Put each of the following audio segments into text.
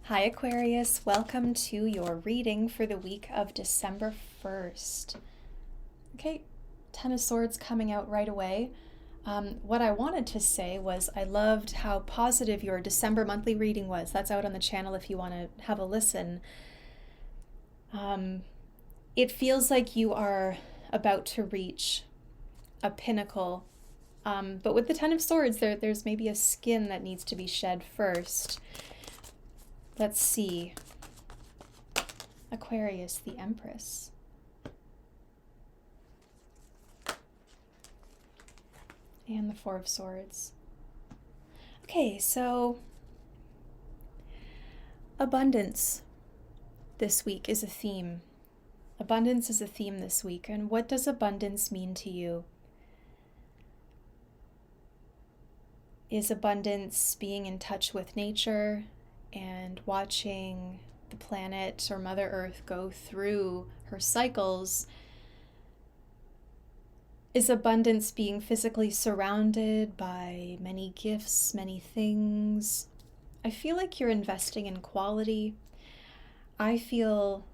Hi Aquarius, welcome to your reading for the week of December 1st. Okay, Ten of Swords coming out right away. What I wanted to say was I loved how positive your December monthly reading was. That's out on the channel if you want to have a listen. It feels like you are about to reach a pinnacle. But with the Ten of Swords, there's maybe a skin that needs to be shed first. Let's see. Aquarius, the Empress. And the Four of Swords. Okay, so abundance this week is a theme. Abundance is a theme this week. And what does abundance mean to you? Is abundance being in touch with nature and watching the planet or Mother Earth go through her cycles? Is abundance being physically surrounded by many gifts, many things? I feel like you're investing in quality. I feel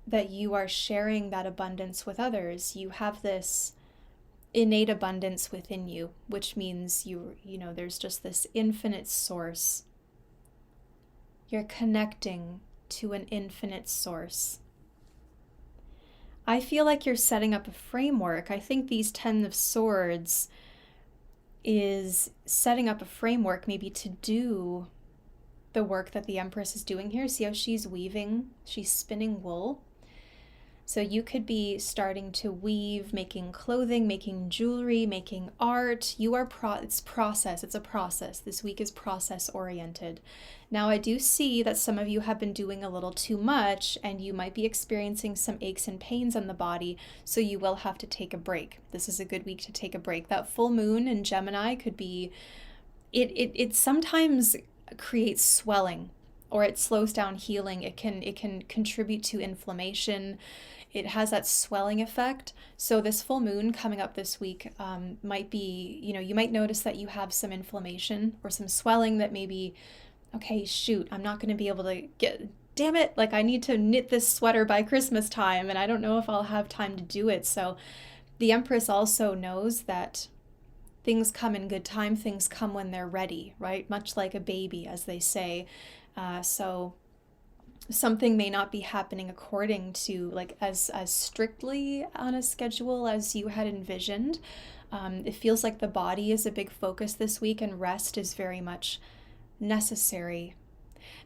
that you are sharing that abundance with others. You have this innate abundance within you, which means there's just this infinite source. You're connecting to an infinite source. I feel like you're setting up a framework. I think these Ten of Swords is setting up a framework maybe to do the work that the Empress is doing here. See how she's weaving? She's spinning wool. So you could be starting to weave, making clothing, making jewelry, making art. It's process. It's a process. This week is process oriented. Now I do see that some of you have been doing a little too much and you might be experiencing some aches and pains on the body. So you will have to take a break. This is a good week to take a break. That full moon in Gemini could be, it sometimes creates swelling, or it slows down healing. It can contribute to inflammation. It has that swelling effect. So this full moon coming up this week might be, you might notice that you have some inflammation or some swelling that maybe, okay, shoot, I'm not going to be able to damn it, like I need to knit this sweater by Christmas time and I don't know if I'll have time to do it. So the Empress also knows that things come in good time, things come when they're ready, right? Much like a baby, as they say. So something may not be happening according to as strictly on a schedule as you had envisioned. It feels like the body is a big focus this week and rest is very much necessary.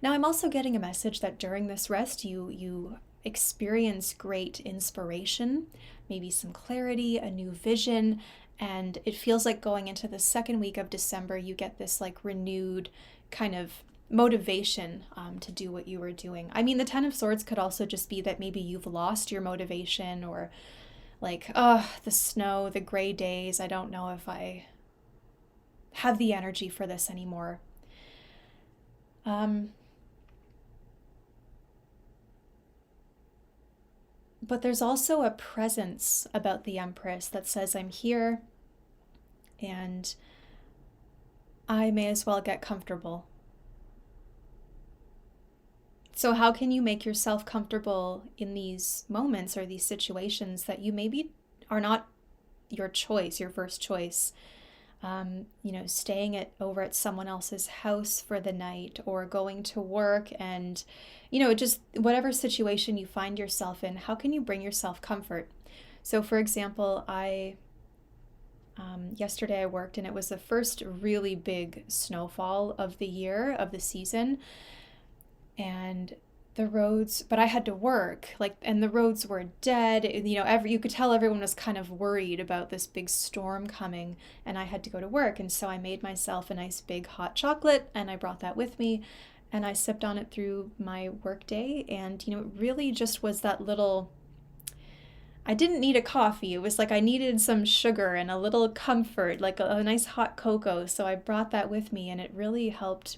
Now I'm also getting a message that during this rest you experience great inspiration, maybe some clarity, a new vision, and it feels like going into the second week of December you get this renewed kind of motivation to do what you were doing. I mean, the Ten of Swords could also just be that maybe you've lost your motivation, or the snow, the gray days, I don't know if I have the energy for this anymore. But there's also a presence about the Empress that says, I'm here and I may as well get comfortable. So how can you make yourself comfortable in these moments or these situations that you maybe are not your choice, your first choice? Staying over at someone else's house for the night, or going to work, and, just whatever situation you find yourself in, how can you bring yourself comfort? So for example, yesterday I worked and it was the first really big snowfall of the year, of the season. And the roads, but I had to work, and the roads were dead. You could tell everyone was kind of worried about this big storm coming, and I had to go to work. And so I made myself a nice big hot chocolate, and I brought that with me, and I sipped on it through my work day. And, it really just was that little, I didn't need a coffee. It was like I needed some sugar and a little comfort, like a nice hot cocoa. So I brought that with me, and it really helped.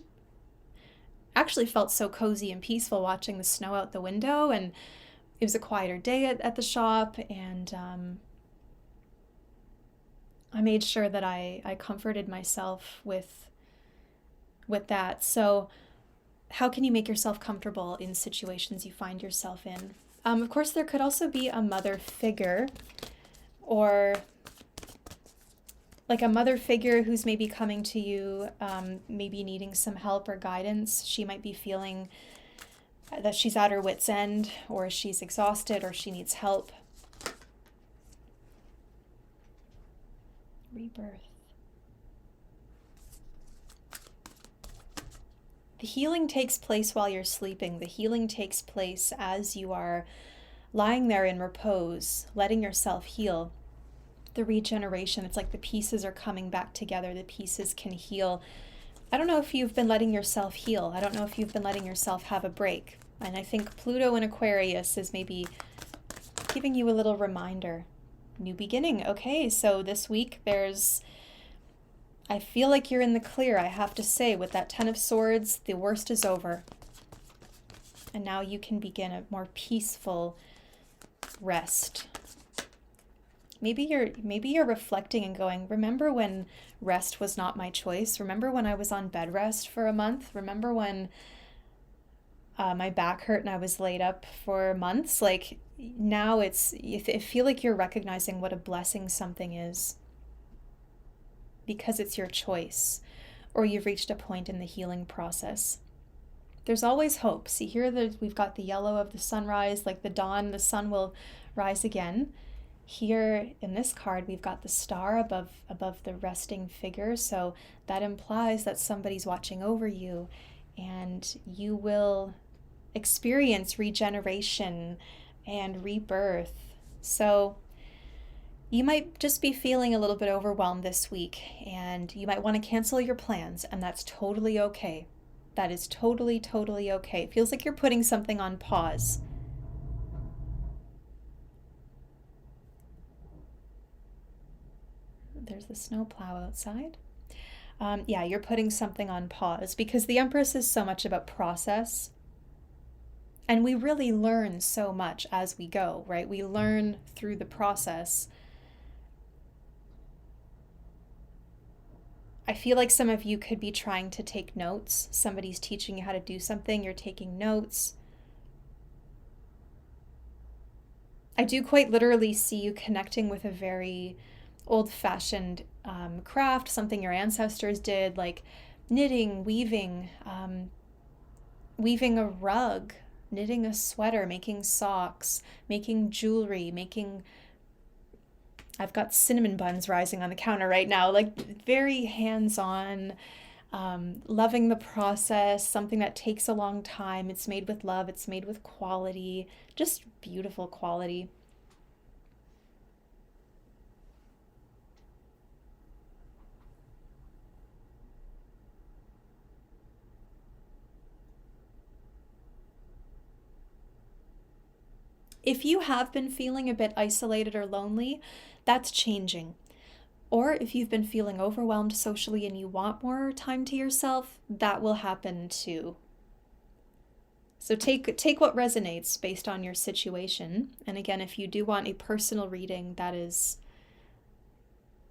Actually felt so cozy and peaceful watching the snow out the window, and it was a quieter day at the shop, and I made sure that I comforted myself with that. So how can you make yourself comfortable in situations you find yourself in? Of course, there could also be a mother figure, or like a mother figure who's maybe coming to you, maybe needing some help or guidance. She might be feeling that she's at her wit's end, or she's exhausted, or she needs help. Rebirth. The healing takes place while you're sleeping. The healing takes place as you are lying there in repose, letting yourself heal. The regeneration, it's like the pieces are coming back together. The pieces can heal. I don't know if you've been letting yourself heal. I don't know if you've been letting yourself have a break. And I think Pluto in Aquarius is maybe giving you a little reminder. New beginning. Okay, so this week I feel like you're in the clear, I have to say. With that Ten of Swords, the worst is over. And now you can begin a more peaceful rest. Maybe you're reflecting and going, remember when rest was not my choice? Remember when I was on bed rest for a month? Remember when my back hurt and I was laid up for months? Like, now I feel like you're recognizing what a blessing something is, because it's your choice, or you've reached a point in the healing process. There's always hope. See here, we've got the yellow of the sunrise, like the dawn, the sun will rise again. Here in this card, we've got the star above the resting figure, so that implies that somebody's watching over you, and you will experience regeneration and rebirth. So you might just be feeling a little bit overwhelmed this week, and you might want to cancel your plans, and that's totally okay. That is totally, totally okay. It feels like you're putting something on pause. There's the snowplow outside. Yeah, you're putting something on pause because the Empress is so much about process. And we really learn so much as we go, right? We learn through the process. I feel like some of you could be trying to take notes. Somebody's teaching you how to do something. You're taking notes. I do quite literally see you connecting with a very old-fashioned craft, something your ancestors did, like knitting, weaving, weaving a rug, knitting a sweater, making socks, making jewelry, I've got cinnamon buns rising on the counter right now, like very hands-on, loving the process, something that takes a long time. It's made with love, it's made with quality, just beautiful quality. If you have been feeling a bit isolated or lonely, that's changing. Or if you've been feeling overwhelmed socially and you want more time to yourself, that will happen too. So take what resonates based on your situation. And again, if you do want a personal reading, that is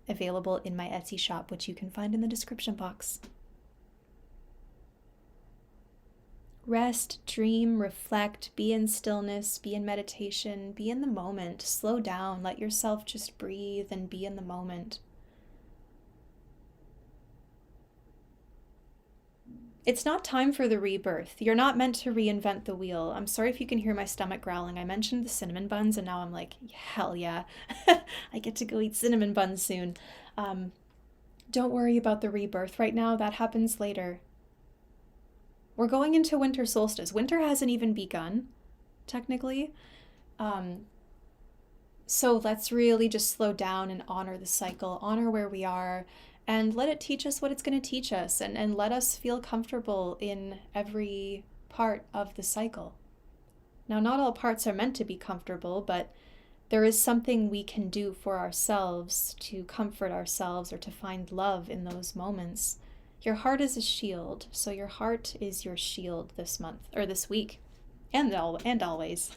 available in my Etsy shop, which you can find in the description box. Rest, dream, reflect, be in stillness, be in meditation, be in the moment, slow down, let yourself just breathe and be in the moment. It's not time for the rebirth. You're not meant to reinvent the wheel. I'm sorry if you can hear my stomach growling. I mentioned the cinnamon buns and now I'm like, hell yeah, I get to go eat cinnamon buns soon. Don't worry about the rebirth right now. That happens later. We're going into winter solstice. Winter hasn't even begun, technically. So let's really just slow down and honor the cycle, honor where we are, and let it teach us what it's going to teach us, and let us feel comfortable in every part of the cycle. Now, not all parts are meant to be comfortable, but there is something we can do for ourselves to comfort ourselves or to find love in those moments. Your heart is a shield, so your heart is your shield this month, or this week, and always.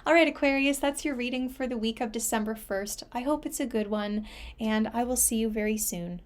All right, Aquarius, that's your reading for the week of December 1st. I hope it's a good one, and I will see you very soon.